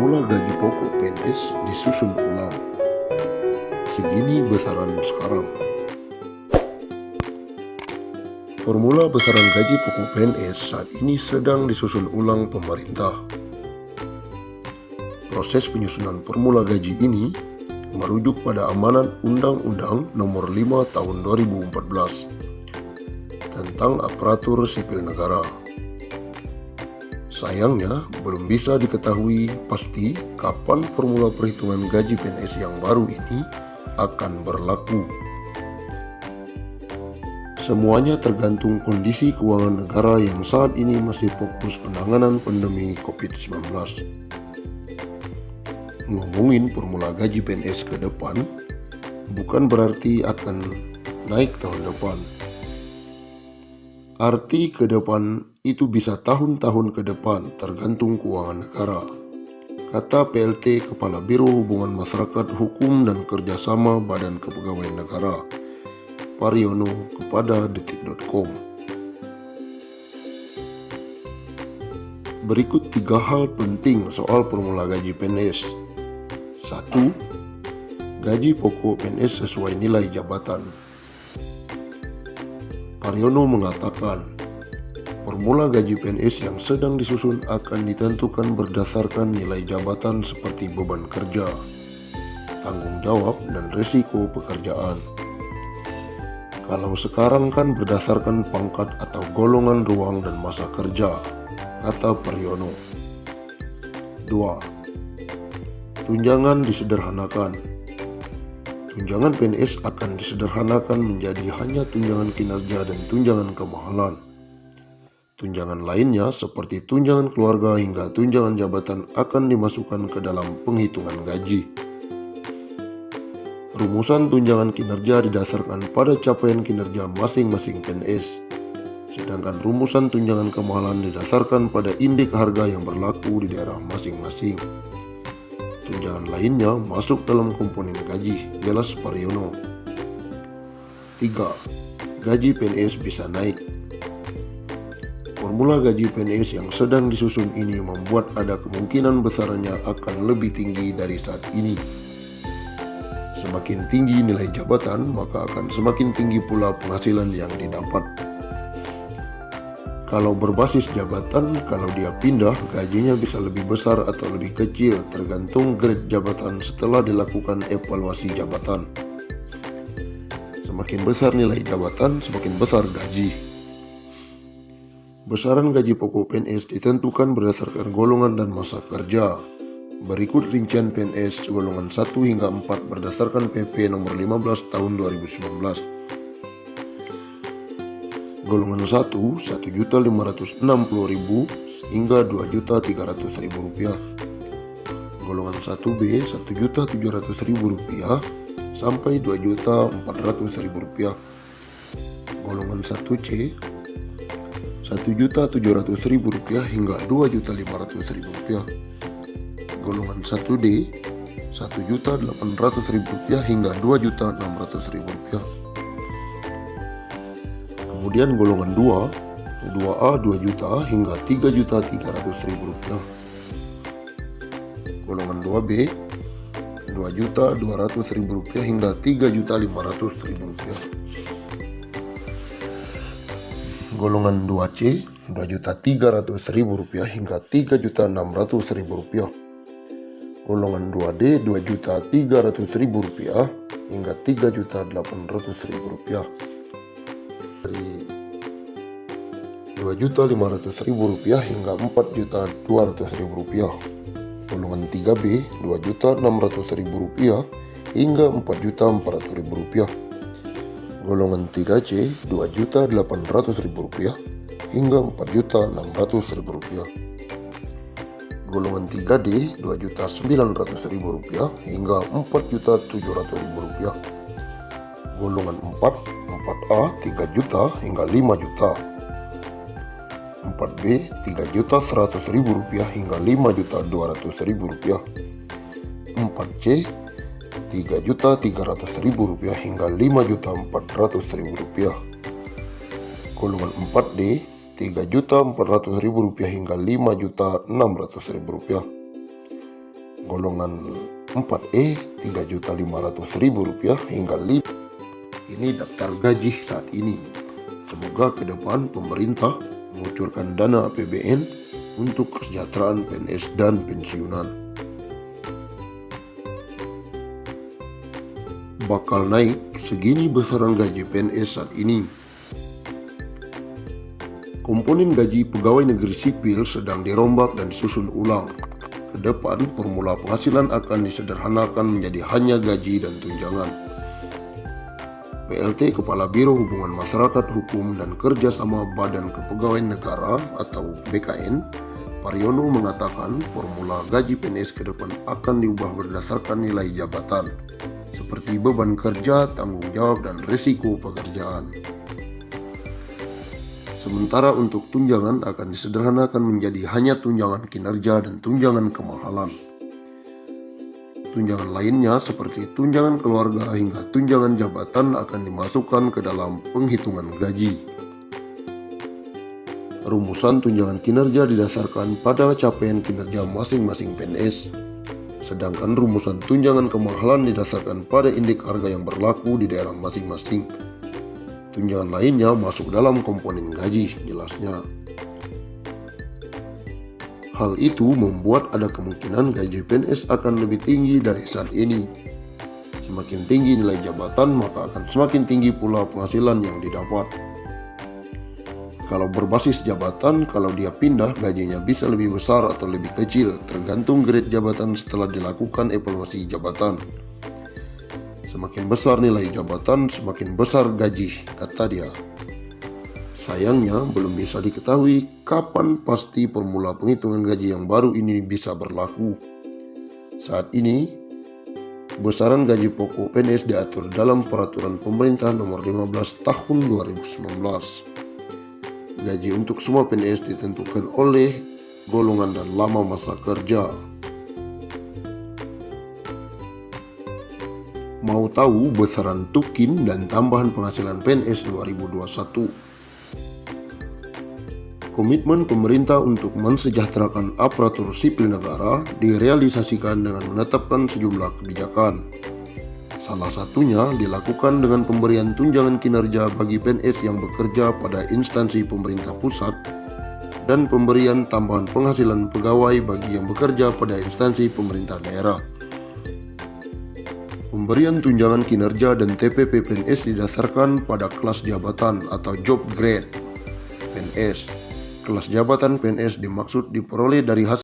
Formula gaji pokok PNS disusun ulang. Segini besaran sekarang. Formula besaran gaji pokok PNS saat ini sedang disusun ulang pemerintah. Proses penyusunan formula gaji ini merujuk pada amanat Undang-Undang Nomor 5 Tahun 2014 tentang aparatur sipil negara. Sayangnya, belum bisa diketahui pasti kapan formula perhitungan gaji PNS yang baru ini akan berlaku. Semuanya tergantung kondisi keuangan negara yang saat ini masih fokus penanganan pandemi COVID-19. Ngomongin formula gaji PNS ke depan, bukan berarti akan naik tahun depan. Arti ke depan itu bisa tahun-tahun ke depan tergantung keuangan negara, kata PLT Kepala Biro Hubungan Masyarakat Hukum dan Kerjasama Badan Kepegawaian Negara, Pariono, kepada detik.com. Berikut 3 hal penting soal formula gaji PNS. 1. Gaji pokok PNS sesuai nilai jabatan. Pariono mengatakan, formula gaji PNS yang sedang disusun akan ditentukan berdasarkan nilai jabatan seperti beban kerja, tanggung jawab, dan risiko pekerjaan. Kalau sekarang kan berdasarkan pangkat atau golongan ruang dan masa kerja, kata Pariono. 2. Tunjangan disederhanakan. Tunjangan PNS akan disederhanakan menjadi hanya tunjangan kinerja dan tunjangan kemahalan. Tunjangan lainnya seperti tunjangan keluarga hingga tunjangan jabatan akan dimasukkan ke dalam penghitungan gaji. Rumusan tunjangan kinerja didasarkan pada capaian kinerja masing-masing PNS, sedangkan rumusan tunjangan kemahalan didasarkan pada indeks harga yang berlaku di daerah masing-masing. Tunjangan lainnya masuk dalam komponen gaji, jelas Pariono. 3. Gaji PNS bisa naik. Formula gaji PNS yang sedang disusun ini membuat ada kemungkinan besarnya akan lebih tinggi dari saat ini. Semakin tinggi nilai jabatan, maka akan semakin tinggi pula penghasilan yang didapat. Kalau berbasis jabatan, kalau dia pindah, gajinya bisa lebih besar atau lebih kecil tergantung grade jabatan setelah dilakukan evaluasi jabatan. Semakin besar nilai jabatan, semakin besar gaji. Besaran gaji pokok PNS ditentukan berdasarkan golongan dan masa kerja. Berikut rincian PNS golongan 1 hingga 4 berdasarkan PP nomor 15 tahun 2019. Golongan 1, 1.560.000 hingga 2.300.000 rupiah. Golongan 1B, 1.700.000 rupiah sampai 2.400.000 rupiah. Golongan 1C, 1.700.000 rupiah hingga 2.500.000 rupiah. Golongan 1D, 1.800.000 rupiah hingga 2.600.000 rupiah. Kemudian golongan 2, 2A 2 juta hingga 3.300.000 rupiah. Golongan 2B, 2.200.000 rupiah hingga 3.500.000 rupiah. Golongan 2C, 2.300.000 rupiah hingga 3.600.000 rupiah. Golongan 2D, 2.300.000 rupiah hingga 3.800.000 rupiah. Dari 2.500.000 rupiah hingga 4.200.000 rupiah. Golongan 3B, 2.600.000 rupiah hingga 4.400.000 rupiah. Golongan 3C, 2.800.000 rupiah hingga 4.600.000 rupiah. Golongan 3D, 2.900.000 rupiah hingga 4.700.000 rupiah. Golongan 4, 4A 3 juta hingga 5 juta. 4B 3.100.000 rupiah hingga 5.200.000 rupiah. 4C 3.300.000 rupiah hingga 5.400.000 rupiah. Golongan 4D 3.400.000 rupiah hingga 5.600.000 rupiah. golongan 4E Rp3.500.000 hingga 5. Ini daftar gaji saat ini. Semoga ke depan pemerintah mengucurkan dana APBN untuk kesejahteraan PNS dan pensiunan. Bakal naik segini besaran gaji PNS saat ini. Komponen gaji pegawai negeri sipil sedang dirombak dan disusun ulang. Ke depan, formula penghasilan akan disederhanakan menjadi hanya gaji dan tunjangan. PLT Kepala Biro Hubungan Masyarakat Hukum dan Kerjasama Badan Kepegawaian Negara atau BKN, Pariono mengatakan formula gaji PNS ke depan akan diubah berdasarkan nilai jabatan, seperti beban kerja, tanggung jawab, dan risiko pekerjaan. Sementara untuk tunjangan akan disederhanakan menjadi hanya tunjangan kinerja dan tunjangan kemahalan. Tunjangan lainnya seperti tunjangan keluarga hingga tunjangan jabatan akan dimasukkan ke dalam penghitungan gaji. Rumusan tunjangan kinerja didasarkan pada capaian kinerja masing-masing PNS, sedangkan rumusan tunjangan kemahalan didasarkan pada indeks harga yang berlaku di daerah masing-masing. Tunjangan lainnya masuk dalam komponen gaji, jelasnya. Hal itu membuat ada kemungkinan gaji PNS akan lebih tinggi dari saat ini. Semakin tinggi nilai jabatan, maka akan semakin tinggi pula penghasilan yang didapat. Kalau berbasis jabatan, kalau dia pindah, gajinya bisa lebih besar atau lebih kecil, tergantung grade jabatan setelah dilakukan evaluasi jabatan. Semakin besar nilai jabatan, semakin besar gaji, kata dia. Sayangnya, belum bisa diketahui kapan pasti formula penghitungan gaji yang baru ini bisa berlaku. Saat ini, besaran gaji pokok PNS diatur dalam Peraturan Pemerintah Nomor 15 Tahun 2019. Gaji untuk semua PNS ditentukan oleh golongan dan lama masa kerja. Mau tahu besaran tukin dan tambahan penghasilan PNS 2021? Komitmen pemerintah untuk mensejahterakan aparatur sipil negara direalisasikan dengan menetapkan sejumlah kebijakan. Salah satunya dilakukan dengan pemberian tunjangan kinerja bagi PNS yang bekerja pada instansi pemerintah pusat dan pemberian tambahan penghasilan pegawai bagi yang bekerja pada instansi pemerintah daerah. Pemberian tunjangan kinerja dan TPP PNS didasarkan pada kelas jabatan atau job grade PNS. Kelas jabatan PNS dimaksud diperoleh dari hasil